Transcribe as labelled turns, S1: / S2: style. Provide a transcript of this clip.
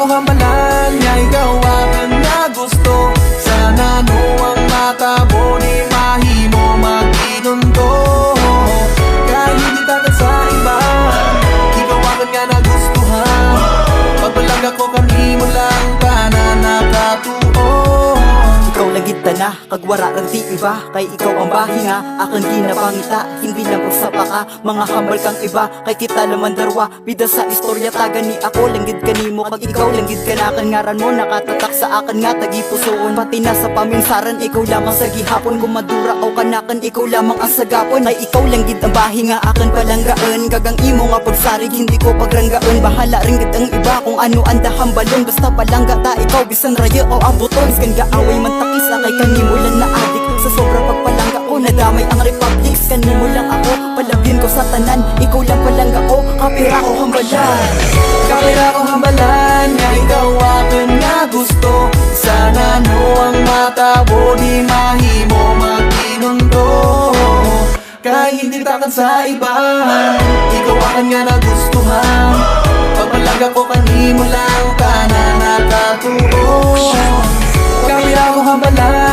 S1: ako hambalan nga ikaw akan nga gusto. Sana no ang matabo ni mahimo mag-inundo. Kahit hindi takan sa iba, ikaw akan nga nagustuhan. Pagbalag ako kanimo lang tanan nakatuo.
S2: Ikaw lagit na, kagwara ang di iba. Kay ikaw ang bahinga, akan ginapangita. Hindi lang pagsapaka, mga hambal kang iba. Kay kita naman darwa, bida sa istorya taga ni ako. Langgid kanimo, kag ikaw langgid ka na kan ngaran mo. Nakatatak sa akin nga, tagipusoon. Pati na sa paminsaran, ikaw lamang sa gihapon. Kung madura o kanakan, ikaw lamang ang sagapon. Kay ikaw langgid ang bahinga, akan palanggaan. Gagang imo nga pagsarig, hindi ko pagranggaan. Bahala rin gid ang iba, kung ano ang dahambalon. Basta palangga ta, ikaw bisan rayo o abuton. Iskan gaaway man takis, kay kanimo lang na adik. Sa sobra pagpalangga ko, nadamay ang republic. Kanimo lang ako, palabyin ko sa tanan. Ikaw lang palangga ko, kapira ko hambalan.
S1: Kapira ko hambalan nga ikaw akan nga gusto. Sana no ang matabo di mahimo mag-inundo. Kahit hindi takan sa iba, ikaw akan nga nagustuhan. Pagpalaga ko kanimo lang tanan nakatuo. Kapira ko hambalan